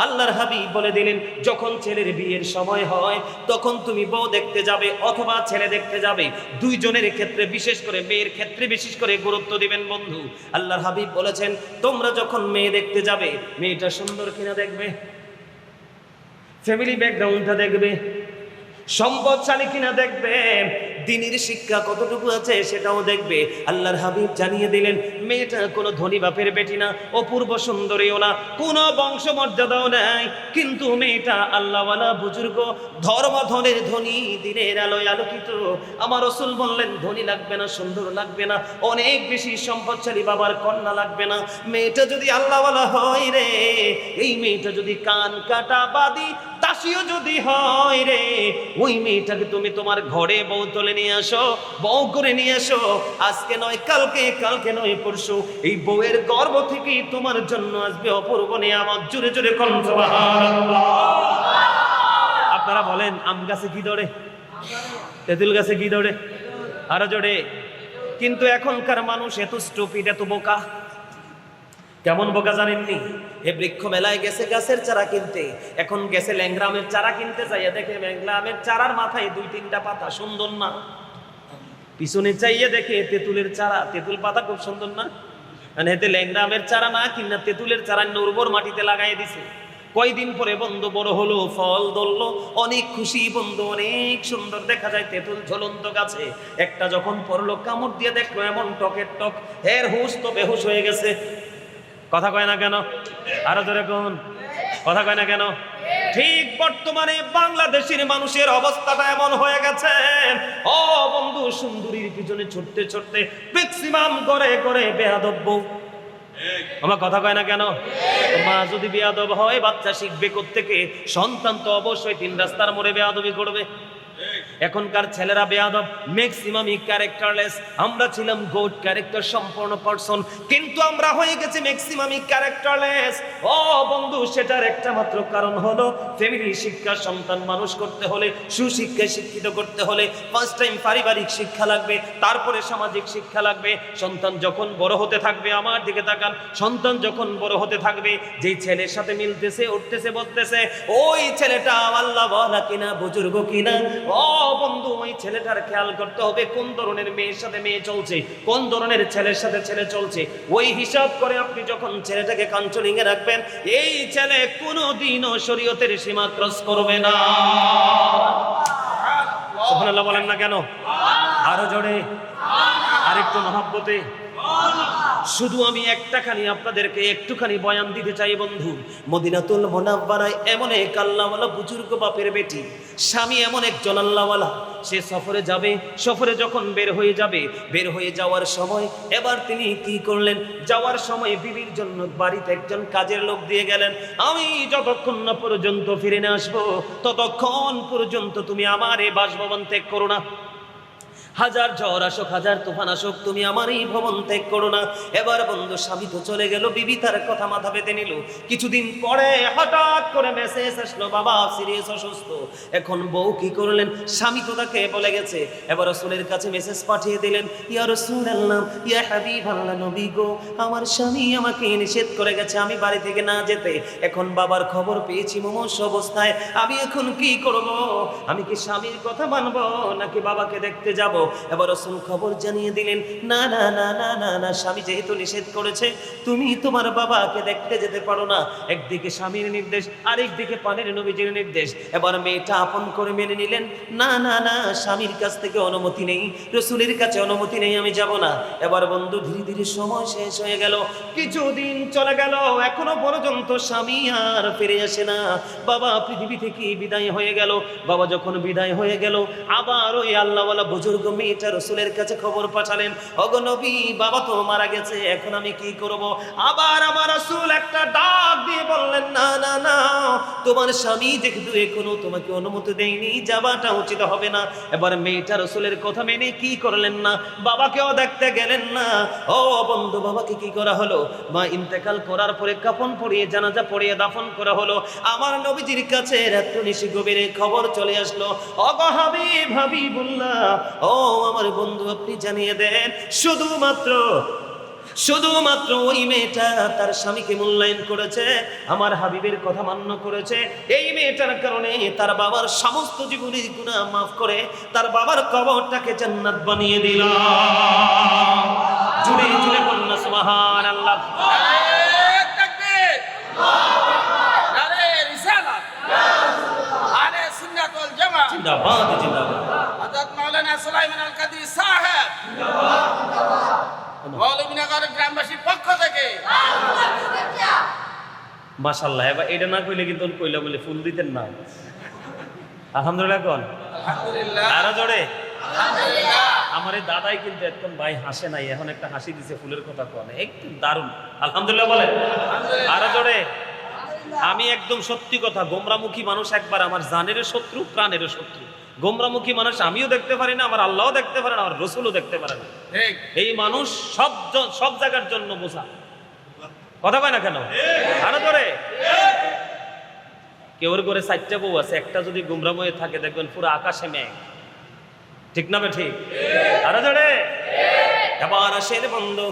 আল্লাহর হাবিব বলে দিলেন, যখন ছেলের বিয়ের সময় হয় তখন তুমি বউ দেখতে যাবে অথবা ছেলে দেখতে যাবে, দুইজনের ক্ষেত্রে বিশেষ করে মেয়ের ক্ষেত্রে বিশেষ করে গুরুত্ব দিবেন বন্ধু। আল্লাহর হাবিব বলেছেন, তোমরা যখন মেয়ে দেখতে যাবে, মেয়েটা সুন্দর কিনা দেখবে, ফ্যামিলি ব্যাকগ্রাউন্ডটা দেখবে, সম্পদশালী কিনা দেখবে, দিনের শিক্ষা কতটুকু আছে সেটাও দেখবে। আল্লাহর হাবিব জানিয়ে দিলেন, মেয়েটা কোনো ধনী বাপের বেটি না, অপূর্ব সুন্দরীও না, কোনো বংশমর্যাদাও নাই, কিন্তু মেয়েটা আল্লাহওয়ালা বুজুর্গ, ধর্মধনের ধনী, দিনের আলোয় আলোকিত। আমার রাসূল বললেন, ধনী লাগবে না, সুন্দর লাগবে না, অনেক বেশি সম্পদশালী বাবার কন্যা লাগবে না, মেয়েটা যদি আল্লাহওয়ালা হয় রে, এই মেয়েটা যদি কান কাটা বাদি দাসীও যদি হয় রে, ওই মেয়েটাকে তুমি তোমার ঘরে বউ তুলে নিয়ে আসো, বউ করে নিয়ে আসো, আজকে নয় কালকে, কালকে নয় পরশু, এই বউয়ের গর্ভ থেকে তোমার জন্য আসবে অপূর্ব নিয়ামত। জোরে জোরে বলুন সুবহানাল্লাহ। আপনারা বলেন, আম গাছে কি ধরে, তেঁতুল গাছে কি ধরে? আরো জোরে। কিন্তু এখনকার মানুষ এত স্টুপিড, এত বোকা। কেমন বোকা জানেননি? এ বৃক্ষ মেলায় গেছে গাছের চারা কিনতে, এখন গেছে ল্যাংড়া আমের চারা কিনতে, চাইয়া দেখে ল্যাংড়া আমের চারার মাথায় 2-3টা পাতা, সুন্দর না? পিছনে চাইয়া দেখে তেঁতুলের চারা, তেঁতুল পাতা খুব সুন্দর না? মানে এতে ল্যাংড়া আমের চারা না কিনা তেঁতুলের চারা উর্বর মাটিতে লাগাই দিছে। কয়দিন পরে বন্ধু বড় হলো, ফল ধরলো, অনেক খুশি বন্ধু, অনেক সুন্দর দেখা যায় তেঁতুল ঝুলন্ত গাছে। একটা যখন পড়লো, কামড় দিয়ে দেখলো এমন টকের টক, এর হুঁশ তো বেহুশ হয়ে গেছে। কথা কয় না কেন? আরো জোরে কোন কথা কয় না কেন? ঠিক বর্তমানে বাংলাদেশের মানুষের অবস্থাটা এমন হয়ে গেছে, ও বন্ধু, সুন্দরীর পিছনে ছুটতে ছুটতে ম্যাক্সিমাম করে করে বেয়াদব বউ। আমার কথা কয় না কেন? মা যদি বেয়াদব হয়, বাচ্চা শিখবে কোত্থেকে? সন্তান তো অবশ্যই 3 রাস্তার মোড়ে বেয়াদবি করবে। এখনকার ছেলেরা বেয়াদব, ম্যাক্সিমামই ক্যারেক্টারলেস। আমরা ছিলাম গুড ক্যারেক্টার সম্পন্ন পারসন, কিন্তু আমরা হয়ে গেছি ম্যাক্সিমামই ক্যারেক্টারলেস। ও বন্ধু, সেটার একটা মাত্র কারণ হলো ফ্যামিলি শিক্ষা। সন্তান মানুষ করতে হলে, সুশিক্ষায় শিক্ষিত করতে হলে ফার্স্ট টাইম পারিবারিক শিক্ষা লাগবে, তারপরে সামাজিক শিক্ষা লাগবে। সন্তান যখন বড় হতে থাকবে, আমার দিকে তাকান, সন্তান যখন বড় হতে থাকবে, যেই ছেলের সাথে মিলতেছে, উঠতেছে, বলতেছে, ওই ছেলেটা আল্লাহ ওয়ালা কিনা, বুজুর্গ কিনা, ও বন্ধু, ওই ছেলেটার খেয়াল করতে হবে কোন ধরনের মেয়ের সাথে মেয়ে চলছে, কোন ধরনের ছেলের সাথে ছেলে চলছে। ওই হিসাব করে আপনি যখন ছেলেটাকে কাউন্সেলিং এ রাখবেন, এই ছেলে কোনোদিনও শরীয়তের সীমা ক্রস করবে না। সুবহানাল্লাহ বলেন না কেন? আরো জোরে, আরেকটু মহব্বতে। শুধু আমি একটাখানি আপনাদেরকে একটুখানি বয়ান দিতে চাই বন্ধু। মদিনাতুল মুনাওয়ারায় এমন এক আল্লাহওয়ালা বুজুর্গ বাপের বেটি, স্বামী এমন একজন আল্লাহওয়ালা, সে সফরে যাবে, সফরে যখন বের হয়ে যাবে, বের হয়ে যাওয়ার সময় এবার তিনি কি করলেন? যাওয়ার সময় বিবির জন্য বাড়িতে একজন কাজের লোক দিয়ে গেলেন, আমি যতক্ষণ না পর্যন্ত ফিরে না আসবো, ততক্ষণ পর্যন্ত তুমি আমার এই বাসভবন ত্যাগ করো না। হাজার ঝড় আসুক, হাজার তুফান আসুক, তুমি আমার এই ভবন ত্যাগ করো না। এবার বন্ধু, স্বামী তো চলে গেল, বিবি তার কথা মাথা পেতে নিল। কিছুদিন পরে হঠাৎ করে মেসেজ আসলো, বাবা সিরিয়াস অসুস্থ। এখন বউ কি করলেন? স্বামী তো তাকে বলে গেছে, এবার রাসূলের কাছে মেসেজ পাঠিয়ে দিলেন, ইয়া রাসূলুল্লাহ, ইয়া হাবিবাল্লাহ, নবী গো, আমার স্বামী আমাকে নিষেধ করে গেছে আমি বাড়ি থেকে না যেতে। এখন বাবার খবর পেয়েছি মুমূর্ষ অবস্থায়, আমি এখন কি করব? আমি কি স্বামীর কথা মানবো নাকি বাবাকে দেখতে যাব? এবার রাসূল খবর জানিয়ে দিলেন, না না না না না না, স্বামী যেহেতু নিষেধ করেছে, তুমি তোমার বাবাকে দেখতে যেতে পারো না। একদিকে স্বামীর নির্দেশ, আরেকদিকে পানের নবীজির নির্দেশ। এবার মেয়েটা আপন করে মেনে নিলেন, না না না, স্বামীর কাছ থেকে অনুমতি নেই, রাসূলের কাছে অনুমতি নেই, আমি যাব না। এবার বন্ধু, ধীরে ধীরে সময় শেষ হয়ে গেল, কিছুদিন চলে গেল, এখনো পর্যন্ত স্বামী আর ফিরে আসে না। বাবা পৃথিবী থেকে বিদায় হয়ে গেল। বাবা যখন বিদায় হয়ে গেল, আবার ওই আল্লাহওয়ালা বুজুর্গ মেয়েটা রাসূলের কাছে খবর পাঠালেন, ওগো নবী, বাবা তো মারা গেছে, এখন আমি কি করব? আবার আমার রাসূল একটা ডাক দিয়ে বললেন, না না না, তোমার স্বামী যেহেতু এখনো তোমাকে অনুমতি দেয়নি, যাবাটা উচিত হবে না। এবার মেয়েটা রাসূলের কথা মেনে কি করলেন না, বাবাকেও দেখতে গেলেন না। ও বন্ধু, বাবাকে কি করা হলো? মা ইন্তেকাল করার পরে কাফন পরিয়ে, জানাজা পরিয়ে দাফন করা হলো। আমার নবীজির কাছে রাত্র নিশি গভীরে খবর চলে আসলো, ওগো হাবিব, হাবিবুল্লাহ, ও আমার বন্ধু, আপনি জানিয়ে দেন, শুধুমাত্র শুধুমাত্র ওই মেয়েটা তার স্বামীকে মূল্যায়ন করেছে, আমার হাবিবের কথা মান্য করেছে। এই মেয়েটার কারণে তার বাবার সমস্ত জীবনের গুনাহ মাফ করে তার বাবার কবরটাকে জান্নাত বানিয়ে দিল। জুড়ে জুড়ে বলুন সুবহানাল্লাহ। নারে তাকবীর, নারে রিসালাত, আহলে সুন্নাত ওয়াল জামাত জিন্দাবাদ জিন্দাবাদ। হযরত মাওলানা সুলাইমান আল কাদরি সাহেব মৌলভীনগর গ্রামবাসীর পক্ষ থেকে মাশাআল্লাহ। এবার এটা না কইলে কিন্তু কইলা বলে ফুল দিতেন না। আলহামদুলিল্লাহ কোন আলহামদুলিল্লাহ, আরো জোরে। আলহামদুলিল্লাহ। আমার এই দাদাই কিন্তু একদম ভাই হাসে নাই, এখন একটা হাসি দিছে ফুলের কথা কোন, একদম দারুণ। আলহামদুলিল্লাহ বলেন আরো জোরে। আমি একদম সত্যি কথা, গোমরামুখী মানুষ একবার আমার জানের শত্রু প্রাণের শত্রু। গোমরামুখী মানুষ আমিও দেখতে পারি না, আমার আল্লাহও দেখতে পারে না, আমার রসুলও দেখতে পারে না। ঠিক, এই মানুষ সব জায়গার জন্য বোঝা। কথা কয় না কেন? আরো জোরে। কেউর করে 4টা বউ আছে, একটা যদি গুমরাম হয়ে থাকে দেখবেন পুরো আকাশে মেঘ। ঠিক না ঠিক? আরো জোরে। এবার আসেন বন্ধু,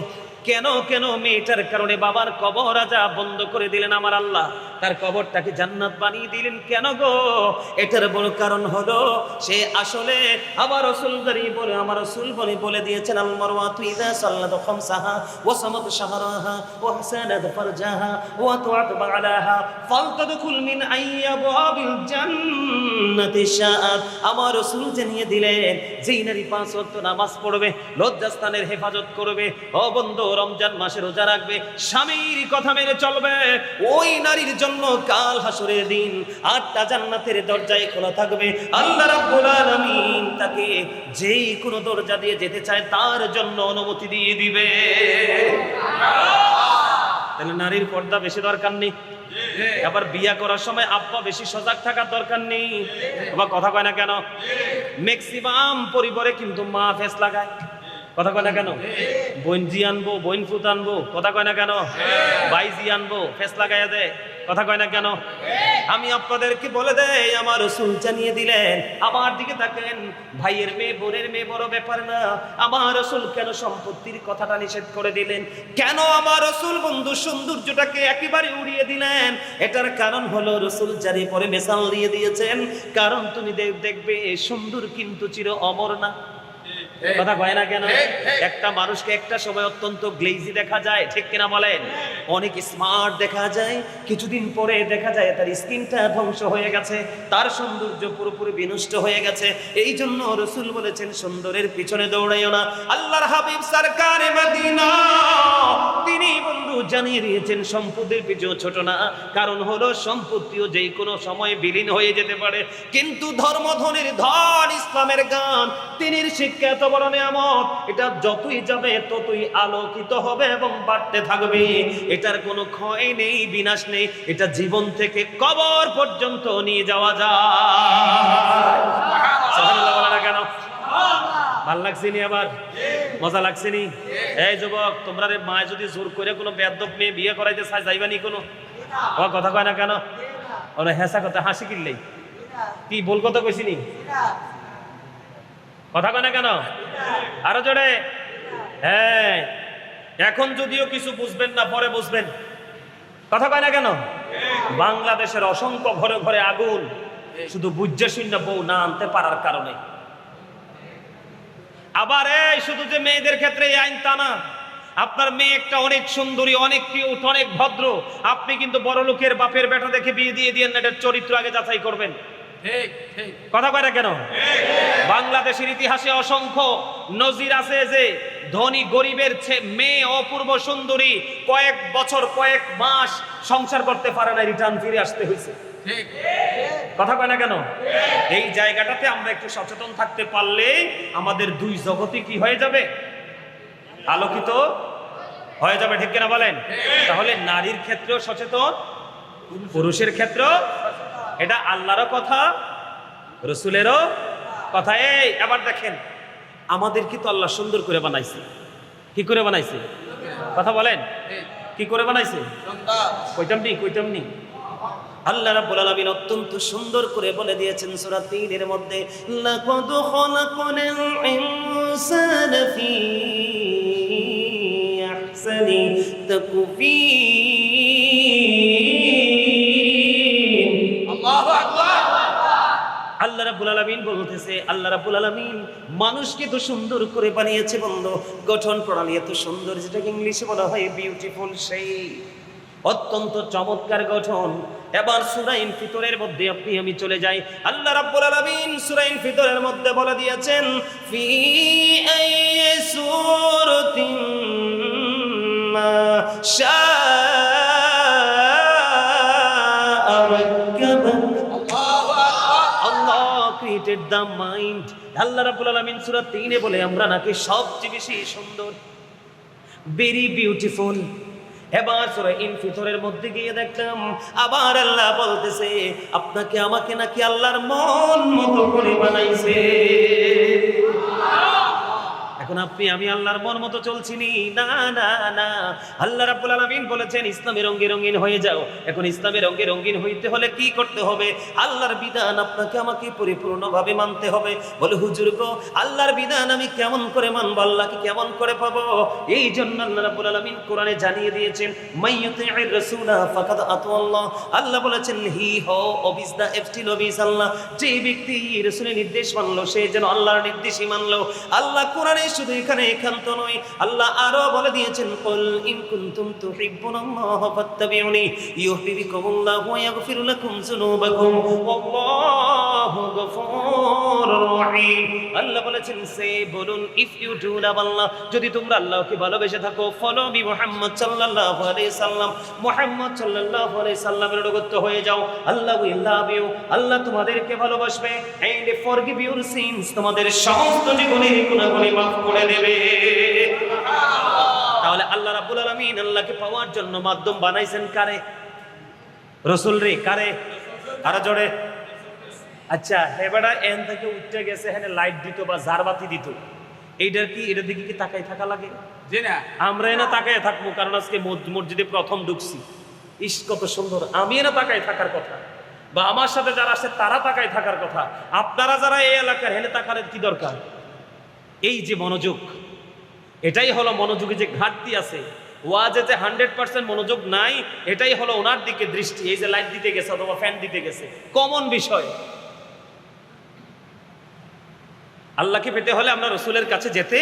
কেন কেন মেয়েটার কারণে বাবার কবর রাজা বন্ধ করে দিলেন আমার আল্লাহ, তার কবরটাকে জান্নাত বানিয়ে দিলেন কেন গো? এটার বড় কারণ হলো সে আসলে আমার রাসূল বলে আমার রাসূল বলে দিয়েছেন, আল মারওয়াতু ইযা সাল্লাত খামসাহা ওয়া সামাত শাহরাহা ওয়া হাসানাত ফারজাহা ওয়া তুআত বালাহা ফালতাদখুল মিন আইয়াবাবিল জান্নাতি শাআত। আমার রাসূল জানিয়ে দিলেন, যেই নারী 5 ওয়াক্ত নামাজ পড়বে, লজ্জাস্থানের হেফাজত করবে, ও বন্ধু রমজান মাসে রোজা রাখবে, স্বামীর কথা মেনে চলবে, ওই নারীর জন্য কাল হাসরের দিন 8টা জান্নাতের দরজায় খোলা থাকবে। আল্লাহ রাব্বুল আলামিন তাকে যেই কোনো দরজা দিয়ে যেতে চায় তার জন্য অনুমতি দিয়ে দিবে। তাহলে নারীর পর্দা বেশি দরকার নেই। আবার বিয়া করার সময় আব্বা বেশি সজাগ থাকার দরকার নেই। আবার কথা কয় না কেন? ম্যাক্সিমাম পরিবারে কিন্তু মা ফেস লাগায়। কথা কয় না কেন? বোনজি আনবো, বোন ফুত আনবো, কথা কয় না কেন? ভাইজি আনবো, ফেস লাগাইয়া দেয়, কথা কয় না কেন? আমি আপনাদেরকে বলে দেই, আমার রাসূল জানিয়ে দিলেন, আমার দিকে তাকেন, ভাইয়ের মেয়ে বোনের মেয়ে বড় ব্যাপার না। আমার রাসূল কেন সম্পত্তির কথাটা নিষেধ করে দিলেন? কেন আমার রাসূল বন্ধু সৌন্দর্যটাকে একেবারে উড়িয়ে দিলেন? এটার কারণ হলো রাসূল জারি পরে মেসাল দিয়ে দিয়েছেন, কারণ তুমি দেখবে সুন্দর কিন্তু চির অমর না। কথা কয় না কেন? একটা মানুষকে একটা সময় অত্যন্ত গ্লেজি দেখা যায়, ঠিক কিনা বলেন? অনেক স্মার্ট দেখা যায়, কিছুদিন পরে দেখা যায় তার স্কিনটা ধ্বংস হয়ে গেছে, তার সৌন্দর্য পুরোপুরি বিনষ্ট হয়ে গেছে। এই জন্য রাসূল বলেছেন, সুন্দরের পিছনে দৌড়াইও না। আল্লাহর হাবিব সরকারে মদিনা তিনি বন্ধু জানিয়ে দিয়েছেন, সম্পদের পিছনে ছোট না। কারণ হলো সম্পত্তিও যে কোনো সময় বিলীন হয়ে যেতে পারে, কিন্তু ধর্মধনের ধন, ইসলামের গান, তিনির শিক্ষা এত বড় নিয়ামত, এটা যতই যাবে ততই আলোকিত হবে এবং বাড়তে থাকবে। এটার কোনো ক্ষয় নেই, বিনাশ নেই, এটা জীবন থেকে কবর পর্যন্ত নিয়ে যাওয়া যায়। সুবহানাল্লাহ বলে না কেন? ভাল লাগছে নি? আবার মজা লাগছে নি? এই যুবক, তোমরা রে মা যদি জোর করে কোনো বেয়াদব মেয়ে বিয়ে করাইতে চাই, যাইবানি কোনো? ও কথা কয় না কেন? ওরা হেসা কথা, হাসি কিনলেই কি বল কথা কইছিনি? কথা কয় না কেন? আরো জোরে। হ্যাঁ, এখন যদিও কিছু বুঝবেন না, পরে বুঝবেন। কথা কয় না কেন? বাংলাদেশের অসংখ্য ঘরে ঘরে আগুন, শুধু বুঝে শূন্য বউ না আনতে পারার কারণে। আবার এই শুধু যে মেয়েদের ক্ষেত্রে এই আইন তা না। আপনার মেয়ে একটা অনেক সুন্দরী, অনেক কিউট, অনেক ভদ্র, আপনি কিন্তু বড় লোকের বাপের বেটা দেখে বিয়ে দিয়ে দিয়েন না, এটার চরিত্র আগে যাচাই করবেন। ঠিক, ঠিক। কথা কয় না কেন? বাংলাদেশের ইতিহাসে অসংখ্য নজির আছে যে ধনী গরিবের মেয়ে অপূর্ব সুন্দরী কয়েক বছর কয়েক মাস সংসার করতে পারে না, রিটার্ন ফিরে আসতে হয়েছে। ঠিক। কথা কয় না কেন? এই জায়গাটাতে আমরা একটু সচেতন থাকতে পারলে আমাদের দুই জগতই কি হয়ে যাবে? আলোকিত হয়ে যাবে, ঠিক কিনা বলেন? তাহলে নারীর ক্ষেত্রেও সচেতন, পুরুষের ক্ষেত্রেও। এটা আল্লাহরও কথা, রসুলেরও কথা। এই এবার দেখেন, আমাদেরকে তো আল্লাহ সুন্দর করে বানাইছে। কি করে বানাইছে? কথা বলেন, কি করে বানাইছে? কইতাম নি? আল্লাহ রাব্বুল আলামিন অত্যন্ত সুন্দর করে বলে দিয়েছেন সূরা 3 এর মধ্যে, লাকাদ খালাকনাল ইনসানা ফি আহসানি তাকবীর। আল্লাহু আকবার। আল্লাহ রাব্বুল আলামিন বলতেছে, আল্লাহ রাব্বুল আলামিন মানুষকে তো সুন্দর করে বানিয়েছে বন্ধু, গঠন প্রণালী এত সুন্দর, যেটাকে ইংলিশে বলা হয় বিউটিফুল, সেই অত্যন্ত চমৎকার গঠন। এবার সূরা ইনফিতরের মধ্যে আপনি আমি চলে যাই। আল্লাহ রাব্বুল আলামিন সূরা ইনফিতরের মধ্যে বলে দিয়েছেন, ফি আইয়ি সূরাতিন মা শাআ রাক্কাবা। Allah created the mind. আল্লাহ রাব্বুল আলামিন সূরা 3 এ বলে আমরা নাকি সবচেয়ে বেশি সুন্দর, ভেরি বিউটিফুল। এবার সূরা ইনফিতরের মধ্যে গিয়ে দেখলাম আবার আল্লাহ বলতেছে আপনাকে আমাকে নাকি আল্লাহর মন মতো করে বানাইছে। এখন আপনি আমি আল্লাহর মন মতো চলছি নি? না না না, আল্লাহ রাব্বুল আলামিন বলেছেন ইসলামের রঙে রঙিন হয়ে যাও। এখন ইসলামের রঙে রঙিন হইতে হলে কি করতে হবে? আল্লাহর বিধান আপনাকে আমাকে পরিপূর্ণভাবে মানতে হবে। বলে হুজুর গো, আল্লাহর বিধান আমি কেমন করে মানবো, আল্লাহকে কেমন করে পাবো? এই জন্য আল্লাহ রাব্বুল আলামিন কোরআনে জানিয়ে দিয়েছেন, মাইয়ুতি'ir রাসূলা ফাকাদ আতাআল্লাহ। আল্লাহ বলেছেন হি হো অবিস দা এফটিন অবিস আল্লাহ। যে ব্যক্তি রাসূলের নির্দেশ মানলো সে যেন আল্লাহর নির্দেশই মানলো। আল্লাহ কোরআনে শুধু এখানে একান্ত নয়, আল্লাহ আরো বলে দিয়েছেন, কুল ইন কুনতুম তুহিব্বুনাল্লাহ ফাত্তাবিউনি ইউহিব্বুকুমুল্লাহু ওয়া ইয়াগফির লাকুম যুনুবাকুম ওয়াল্লাহু গফুরুর রহিম। আল্লাহ বলেছেন সে বলুন, ইফ ইউ ডু লাভ আল্লাহ, যদি তোমরা আল্লাহকে ভালোবেসে থাকো, ফলো মি মুহাম্মদ সাল্লাল্লাহু আলাইহি সাল্লাম, মুহাম্মদ সাল্লাল্লাহু আলাইহি সাল্লামের অনুগত হয়ে যাও, আল্লাহ উইল লাভ ইউ, আল্লাহ তোমাদেরকে ভালোবাসবে, এন্ড ফরগিভ ইউর সিনস, তোমাদের সমস্ত জীবনের গুনাহগুলি মাফ করে দেবে। তাহলে আল্লাহ রাব্বুল আলামিন আল্লাহকে পাওয়ার জন্য মাধ্যম বানাইছেন কারে? রাসূল রে। কারে? আরো জোরে। আচ্ছা হেবাডা এন থেকে উঠে গেছে, এখানে লাইট দিত বা জারবাতি দিত, এইটার কি, এটার দিকে কি তাকাই থাকা লাগে? জি না। আমরা এনে তাকায় থাকবো কারণ আজকে মসজিদে প্রথম ঢুকছি, ইস কত সুন্দর, আমি এনে তাকায় থাকার কথা, বা আমার সাথে যারা আসে তারা তাকায় থাকার কথা। আপনারা যারা এই এলাকার হেনে তাকানোর কি দরকার? এই যে মনোযোগ, এটাই হলো মনোযোগী যে ঘাটতি আছে। ওয়াজে যে 100% মনোযোগ নাই, এটাই হলো ওনার দিকে দৃষ্টি। এই যে লাইট দিতে গেছে অথবা ফ্যান দিতে গেছে, কমন বিষয়। আল্লাহকে পেতে হলে আমরা রাসূলের কাছে যেতে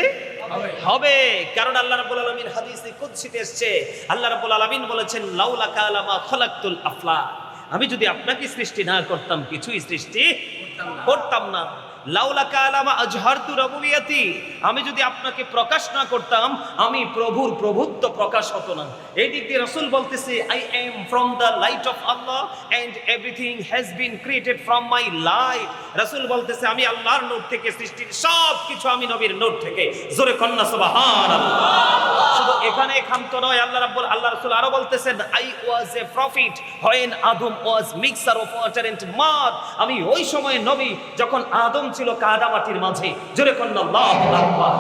হবে, কারণ আল্লাহ রাব্বুল আলামিন হাদিসে কুদসিতে এসেছে, আল্লাহ রাব্বুল আলামিন বলেছেন লাউলাকা লামা খালাকতুল আফলা, আমি যদি আপনাকে সৃষ্টি না করতাম কিছুই সৃষ্টি করতাম না। লাউলাকা লামা আজহারতু রাবুবিয়াতি, আমি যদি আপনাকে প্রকাশ না করতাম আমি প্রভুর প্রভুত্ব প্রকাশ হতো না। এই দিক দিয়ে রাসূল বলতেছে I am from the light of Allah and everything has been created from my light. রাসূল বলতেছে আমি আল্লাহর নূর থেকে, সৃষ্টির সব কিছু আমি নবীর নূর থেকে। জোরে কন্না সুবহানাল্লাহ। শুধু এখানে ক্ষান্ত নয়, আল্লাহ রাসূল আরো বলতেছেন I was a prophet when Adam was mixture of water and mud, আমি ওই সময় নবী যখন আদম ছিল কাদা মাটির মাঝে। জোরে কন্না আল্লাহু আকবার।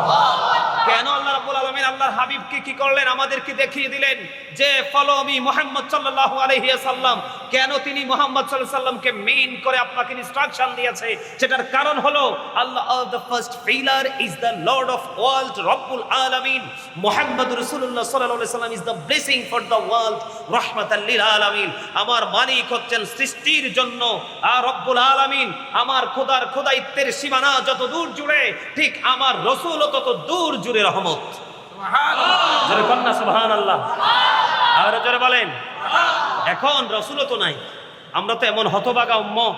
কেন আল্লাহ রাব্বুল আলামিন আল্লাহর হাবিবকে কি করলেন? আমাদেরকে দেখিয়ে দিলেন যে ফলো মি মুহাম্মদ সাল্লাল্লাহু আলাইহি ওয়াসাল্লাম। কেন তিনি মুহাম্মদ সাল্লাল্লাহু আলাইহি ওয়াসাল্লামকে মেইন করে আপনাকে ইনস্ট্রাকশন দিয়েছে? সেটার কারণ হলো আল্লাহ the first pillar is the lord of world রব্বুল আলামিন। মুহাম্মদ রাসূলুল্লাহ সাল্লাল্লাহু আলাইহি ওয়াসাল্লাম is the blessing for the world রাহমাতাল লিল আলামিন। আমার মালিক হচ্ছেন সৃষ্টির জন্য আর রব্বুল আলামিন। আমার খোদাইত্বের সীমানা যত দূর জুড়ে, ঠিক আমার রাসূলও তত দূর জুড়ে রহমত। সুবহানাল্লাহ। জোরে কন্না সুবহানাল্লাহ। আর জোরে বলেন। এখন রাসূলও তো নাই, আমরা তো এমন হতভাগা উম্মত,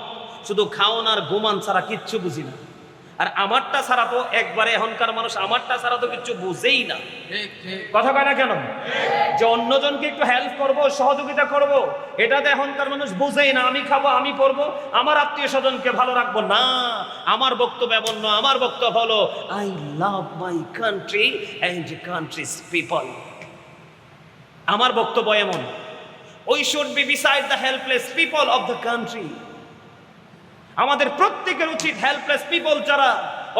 শুধু খাওন আর ঘুমান ছাড়া কিচ্ছু বুঝি না। আর আমারটা ছাড়া তো একবারে, এখনকার মানুষ আমারটা ছাড়া তো কিচ্ছু বুঝেই না। ঠিক ঠিক। কথা কয় না কেন? যে অন্যজনকে একটু হেল্প করব, সহযোগিতা করব, এটাতে এখনকার মানুষ বুঝেই না। আমি খাবো, আমি পরবো, আমার আত্মীয় স্বজনকে ভালো রাখবো না। আমার বক্তব্য এমন না, আমার বক্তব্য হলো I love my country and country's people. আমার বক্তব্য এমন, we should be beside the helpless people of the country. আমাদের প্রত্যেকের উচিত হেল্পলেস পিপল, যারা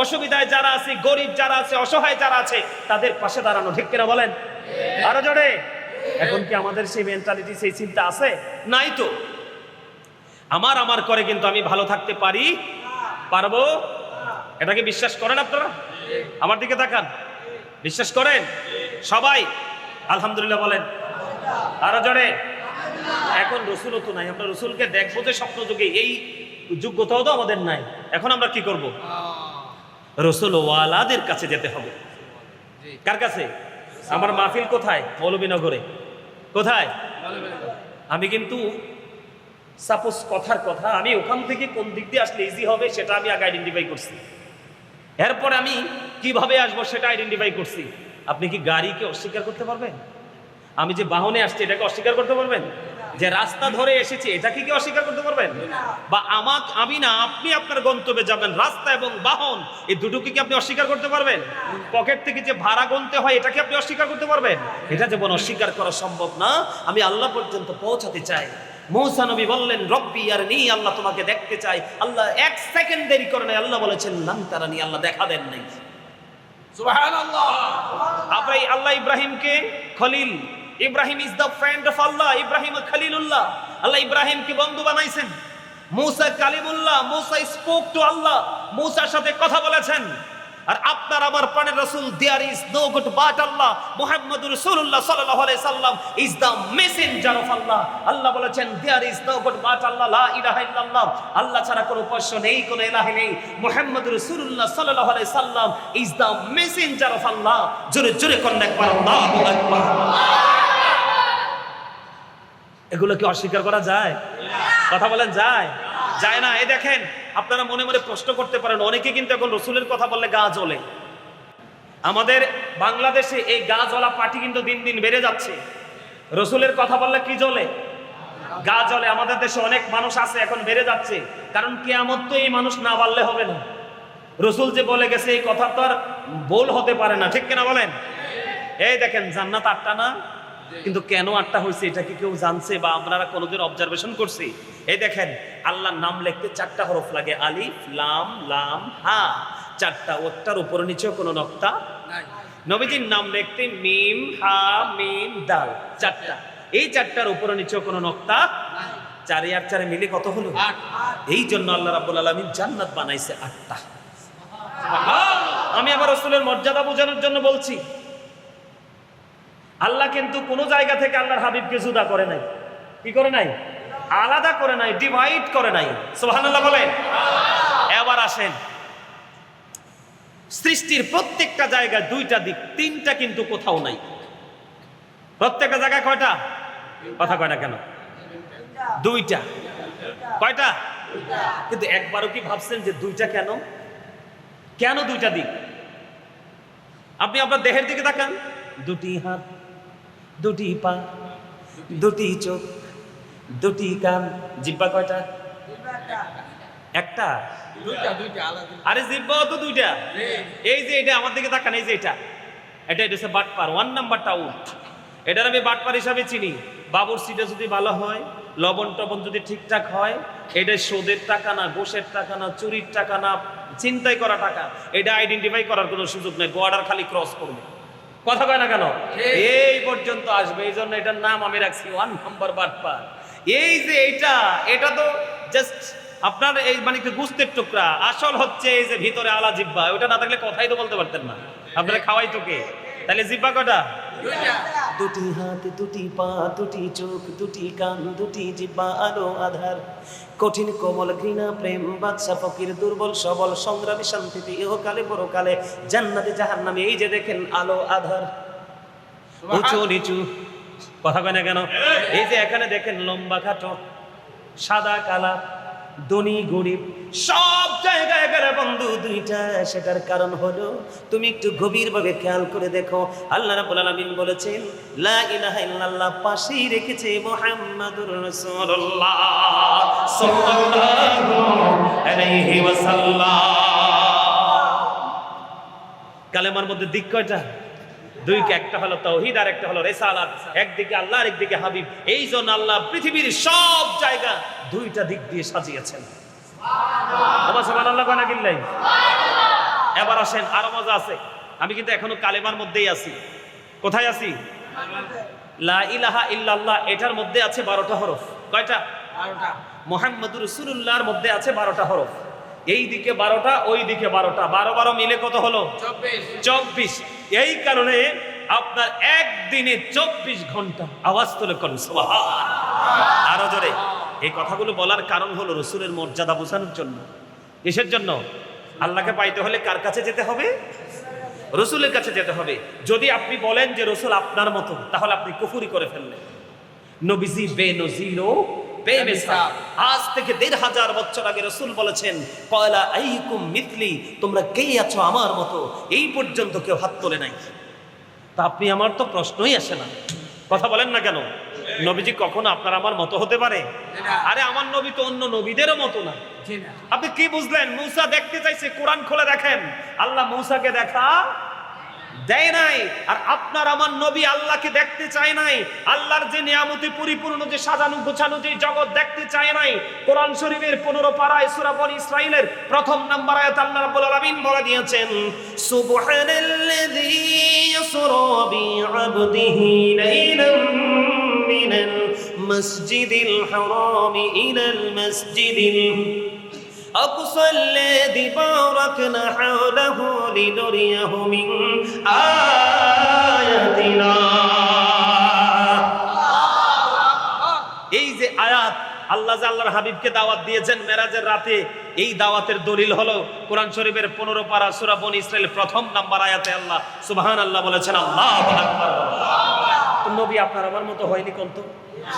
অসুবিধায় যারা আছে, গরিব যারা আছে, অসহায় যারা আছে, তাদের পাশে দাঁড়ানো। ঠিক কিনা বলেন? আরো জোরে। এখন কি আমাদের সেই মেন্টালিটি, সেই চিন্তা আছে? নাই তো। আমার করে কিন্তু আমি ভালো থাকতে পারবো? এটাকে বিশ্বাস করেন আপনারা? আমার দিকে তাকান। বিশ্বাস করেন সবাই? আলহামদুলিল্লাহ বলেন আরো জোরে। এখন রসুলও তো নাই, আমরা রসুলকে দেখবো যে স্বপ্ন যুগে, এই যোগ্যতাও তো আমাদের নাই। এখন আমরা কি করব? রসুল ওয়ালাদের কাছে যেতে হবে। কার কাছে? আমার মাহফিল কোথায়? মৌলভীনগরে। কোথায়? আমি কিন্তু সাপোজ কথার কথা, আমি ওখান থেকে কোন দিক দিয়ে আসলে ইজি হবে সেটা আমি আগে আইডেন্টিফাই করছি। এরপরে আমি কিভাবে আসবো সেটা আইডেন্টিফাই করছি। আপনি কি গাড়িকে অস্বীকার করতে পারবেন? আমি যে বাহনে আসছি এটাকে অস্বীকার করতে পারবেন? যে রাস্তা ধরে এসেছি এটাকে কি অস্বীকার করতে পারবেন? বা আমি না, আপনি আপনার গন্তব্যে যাবেন, রাস্তা এবং বাহন এই দুটোকে কি আপনি অস্বীকার করতে পারবেন? পকেট থেকে যে ভাড়া গুনতে হয় এটাকে আপনি অস্বীকার করতে পারবেন? এটা যেমন অস্বীকার করা সম্ভব না, আমি আল্লাহ পর্যন্ত পৌঁছাতে চাই। মূসা নবী বললেন রব্বি আরনি, আল্লাহ তোমাকে দেখতে চাই। আল্লাহ এক সেকেন্ড দেরি করে নাই, আল্লাহ বলেছেন লান তারানি, আল্লাহ দেখা দেন নাই। সুবহানাল্লাহ। আপনি আল্লাহ ইব্রাহিমকে খলিল, ইব্রাহিম ইজ দ্য ফ্রেন্ড অফ আল্লাহ, ইব্রাহিম খলিলুল্লাহ, আল্লাহ ইব্রাহিমকে বন্ধু বানাইছেন। মূসা কালিমুল্লাহ, মূসা স্পোক টু আল্লাহ, মূসার সাথে কথা বলেছেন। আর আপনার আমার প্রাণের রাসূল, there is no god but আল্লাহ, মুহাম্মদুর রাসূলুল্লাহ সাল্লাল্লাহু আলাইহি সাল্লাম ইজ দ্য মেসেঞ্জার অফ আল্লাহ। আল্লাহ বলেছেন there is no god but আল্লাহ, লা ইলাহা ইল্লাল্লাহ, আল্লাহ ছাড়া কোনো উপাস্য নেই, কোনো ইলাহ নেই। মুহাম্মদুর রাসূলুল্লাহ সাল্লাল্লাহু আলাইহি সাল্লাম ইজ দ্য মেসেঞ্জার অফ আল্লাহ। জোরে জোরে করেন একবার আল্লাহু আকবার। এগুলো কি অস্বীকার করা যায়? কথা বলেন যায়? যায় না। এই দেখেন, আপনারা মনে মনে প্রশ্ন করতে পারেন, অনেকে কিন্তু এখন রসুলের কথা বললে গা জ্বলে। আমাদের বাংলাদেশে এই গা জ্বলা পার্টি কিন্তু দিন দিন বেড়ে যাচ্ছে। রসুলের কথা বললে কি জ্বলে? গা জ্বলে। আমাদের দেশে অনেক মানুষ আছে, এখন বেড়ে যাচ্ছে। কারণ কিয়ামত তো এই মানুষ না বললে হবে না। রসুল যে বলে গেছে এই কথা তো আর ভুল হতে পারে না, ঠিক কিনা বলেন? এই দেখেন, জান্নাত 8টা না, কিন্তু কেন 8টা হয়েছে এটা কি কেউ জানছে বা আপনারা কোনোদিন অবজারভেশন করছি? এই দেখেন, আল্লাহর নাম লিখতে 4টা হরফ লাগে, আলিফ লাম লাম হা, 4টা। ওটার উপর নিচেও কোনো নকতা নাই। নবীজির নাম লিখতে মিম হা মিম দাল, 4টা। এই 4টার উপর নিচেও কোনো নকতা নাই। 4 আর 4 মিলে কত হলো? 8। এই জন্য আল্লাহ রাব্বুল আলামিন জান্নাত বানাইছে 8টা। আমি আবার রাসূলের মর্যাদা বোঝানোর জন্য বলছি। আল্লাহ কিন্তু কোন জায়গা থেকে আল্লাহর হাবিবকে জুদা করে নাই। কি করে নাই? আলাদা করে নাই, ডিভাইড করে নাই। সুবহানাল্লাহ বলেন। এবার আসেন, সৃষ্টির প্রত্যেকটা জায়গায় 2টা দিক, 3টা কিন্তু কোথাও নাই। প্রত্যেকটা জায়গায় কয়টা? কথা কয় না কেন? 2টা। কয়টা? কিন্তু একবারও কি ভাবছেন যে 2টা কেন? কেন 2টা দিক? আপনি আপনার দেহের দিকে তাকান, 2টি হাত, 2টি পা, 2টি চোখ, 2টি কান, জিহ্বা কয়টা? একটা। দুইটা আলাদা। আরে জিহ্বাও তো 2টা। এই যে এটা আমার দিকে তাকান, এই যে এটা হচ্ছে বাটপার, 1 নাম্বারটা আউট। এটার আমি বাটপার হিসাবে চিনি। বাবুর সিটা যদি ভালো হয়, লবণ টবণ যদি ঠিকঠাক হয়, এটা সুদের টাকা না, ঘোষের টাকা না, চুরির টাকা না, চিন্তাই করা টাকা, এটা আইডেন্টিফাই করার কোনো সুযোগ নেই। বর্ডার খালি ক্রস করবে। কথা কয় না কেন? এই পর্যন্ত আসবে। এই জন্য এটার নাম আমি রাখছি 1 নাম্বার বাটপার। এই যে এটা তো জাস্ট আপনার এই মানে কি গুস্তের টুকরা। আসল হচ্ছে এই যে ভিতরে আলা জিহ্বা, ওটা না থাকলে কথাই তো বলতে পারতেন না। আপনারা খাওয়াই তো কে? তাহলে জিহ্বা কয়টা? 2টি হাত, 2টি পা, 2টি চোখ, 2টি কান, 2টি জিহ্বা, আলো আধার, কঠিন কোমল ঘৃণা প্রেম, বাদশা ফকির, দুর্বল সবল, সংগ্রামী শান্তিতে, ইহকালে পরকালে, জান্নাতে জাহান্নামে। এই যে দেখেন আলো আধার, উঁচু নিচু, কথা কয় না কেন? এই যে এখানে দেখেন লম্বা খাটো, সাদা কালা, ধনী গরিব, সব জায়গায় গেলে বন্ধু 2টা। সেটার কারণ হলো তুমি একটু গভীরভাবে খেয়াল করে দেখো। আল্লাহ রাব্বুল আলামিন বলেছেন লা ইলাহা ইল্লাল্লাহ, পাশেই রেখেছে মুহাম্মাদুর রাসূলুল্লাহ সাল্লাল্লাহু আলাইহি ওয়াসাল্লাম। কালেমার মধ্যে দিক কয়টা? 2টা। একটা হলো তাওহীদ আর একটা হলো রিসালাত। একদিকে আল্লাহ আর একদিকে হাবিব। এই জন্য আল্লাহ পৃথিবীর সব জায়গা 2টা দিক দিয়ে সাজিয়েছেন। সুবহানাল্লাহ। এবার আসেন, আরো মজা আছে। আমি কিন্তু এখনো কালেমার মধ্যেই আছি। কোথায় আছি? লা ইলাহা ইল্লাল্লাহ, এটার মধ্যে আছে 12টা হরফ। কয়টা? 12টা। মুহাম্মদুর রাসূলুল্লাহর মধ্যে আছে 12টা হরফ। এই দিকে 12টা, ওই দিকে 12টা, 12 12 মিলে কত হলো? 24। এই কারণে আপনার একদিনে 24 ঘন্টা। আওয়াজ তুলে কোন সুবহান। আরো জোরে। এই কথাগুলো বলার কারণ হলো রসুলের মর্যাদা বোঝানোর জন্য। কিসের জন্য? আল্লাহকে পাইতে হলে কার কাছে যেতে হবে? রসুলের কাছে যেতে হবে। যদি আপনি বলেন যে রসুল আপনার মতো, তাহলে আপনি কুফরি করে ফেললেন। নবীজি বেনজির ও বেমিসাল। আজ থেকে 1500 বছর আগে রসুল বলেছেন, কয়লা আইকুম মিথলি, তোমরা কে আছো আমার মতো? এই পর্যন্ত কেউ হাত তোলে নাই। তা আপনি আমার তো প্রশ্নই আসে না, কথা বলেন না কেন? নবীজি কখনো আপনার আমার মতো হতে পারে? আরে আমার নবী তো অন্য নবীদেরও মতো না। আপনি কি বুঝলেন? মূসা দেখতে চাইছে, কোরআন খুলে দেখেন, আল্লাহ মূসাকে দেখা দেয় নাই। আর আপনার আমার নবী আল্লাহকে দেখতে চায় নাই। আল্লাহর যে নিয়ামতে পরিপূর্ণ, যে সাজানো গোছানো যে জগৎ দেখতে চায় নাই। কোরআন শরীফের 15 পারায় সূরা বনী ইসরাঈলের 1ম নাম্বার আয়াত আল্লাহ রাব্বুল আলামিন বলে দিয়েছেন, সুবহানাল্লাযী ইয়াসরা বিআবদিহি লাইলাম মিনাল মাসজিদিল হারাম ইলাল মাসজিদিল أقصى الذي باركنا حوله لنريه من آياتنا। এই যে আয়াত, আল্লাহ যে আল্লাহর হাবিবকে দাওয়াত দিয়েছেন মেরাজের রাতে, এই দাওয়াতের দলিল হলো কোরআন শরীফের 15 পারা সূরা বনী ইসরাঈল 1ম নাম্বার আয়াতে আল্লাহ সুবহানাল্লাহ বলেছেন। আল্লাহু আকবার। নবী আপনার আমার মতো হয়নি কোন তো?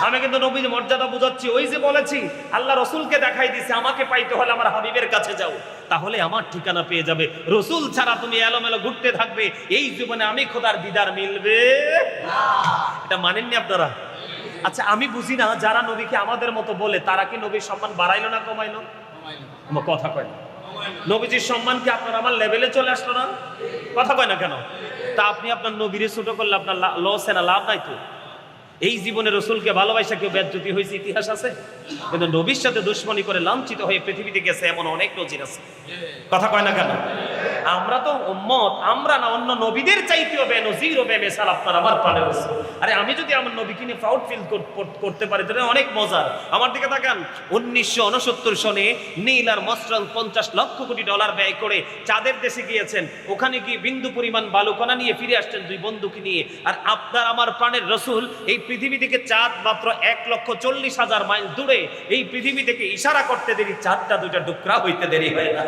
আমি কিন্তু নবীর মর্যাদা বুঝাচ্ছি। ওই যে বলেছি, আল্লাহ রসুলকে দেখাই দিছে, আমাকে পাইতে হলে আমার হাবিবের কাছে যাও, তাহলে আমার ঠিকানা পেয়ে যাবে। রসুল ছাড়া তুমি এলোমেলো ঘুরতে থাকবে, এই জীবনে আমি খোদার দিদার মিলবে না। এটা মানেননি আপনারা? আচ্ছা, আমি বুঝি না, যারা নবীকে আমাদের মতো বলে, তারা কি নবীর সম্মান বাড়াইলো না কমাইলো? আমার কথা কয় না। নবীজির সম্মান কি আপনার আমার লেভেলে চলে আসলো না? কথা কয় না কেন? তা আপনি আপনার নবীরে ছোট করলে আপনার লস না, লাভ নাই তো। এই জীবনে রসুলকে ভালোবাসা কেউ বেজ্জতি হয়েছে ইতিহাস আছে? কিন্তু নবীর সাথে দুশ্মনী করে লাঞ্ছিত হয়ে পৃথিবীতে গেছে এমন অনেক নজির আছে। কথা কয় না কেন? আমরা তো উম্মত, আমরা না অন্য নবীদের চাইতেও বেনজির ও বেমিসাল আপনার আমার প্রাণের রাসূল। আরে আমি যদি আমার নবীকে নিয়ে প্রাউড ফিল করতে পারি, তাহলে অনেক মজার। আমার দিকে তাকান। 1969 সনে নীল আর মসরান 50 লক্ষ কোটি ডলার ব্যয় করে চাঁদের দেশে গিয়েছেন। ওখানে গিয়ে বিন্দু পরিমাণ বালুকণা নিয়ে ফিরে আসছেন 2 বন্ধুকে নিয়ে। আর আপনার আমার প্রাণের রাসূল এই পৃথিবী থেকে চাঁদ মাত্র 1,40,000 মাইল দূরে, এই পৃথিবী থেকে ইশারা করতে দেরি, চাঁদটা 2টা টুকরা হইতে দেরি হয় না।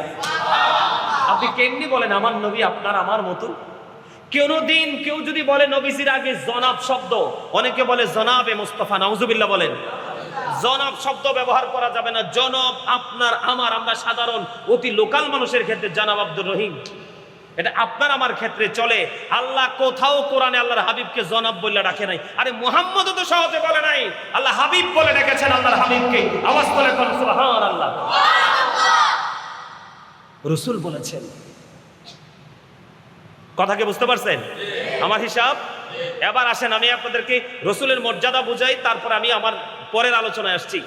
আপনি কেমনি বলেন আমার নবী আপনার আমার মতো? কোনদিন কেউ যদি বলে নবীজির আগে জনাব শব্দ, অনেকে বলে জনাবে মুস্তাফা, নাউজুবিল্লাহ বলেন। জনাব শব্দ ব্যবহার করা যাবে না। জনাব আপনার আমার, আমরা সাধারণ অতি লোকাল মানুষের ক্ষেত্রে জনাব আব্দুর রহিম, এটা আপনার আমার ক্ষেত্রে চলে। আল্লাহ কোথাও কোরআনে আল্লাহর হাবিবকে জনাব বলে ডাকে নাই। আরে মুহাম্মদও তো সহজে বলে নাই, আল্লাহ হাবিব বলে ডেকেছেন আল্লাহর হাবিবকে। আওয়াজ করে কোন সুবহানাল্লাহ। রসুল বলেছেন। কথা কি বুঝতে পারছেন আমার হিসাব? এবার আসেন আমি আপনাদেরকে রসুলের মর্যাদা বুঝাই, তারপর আমি আমার পরের আলোচনায় আসছি।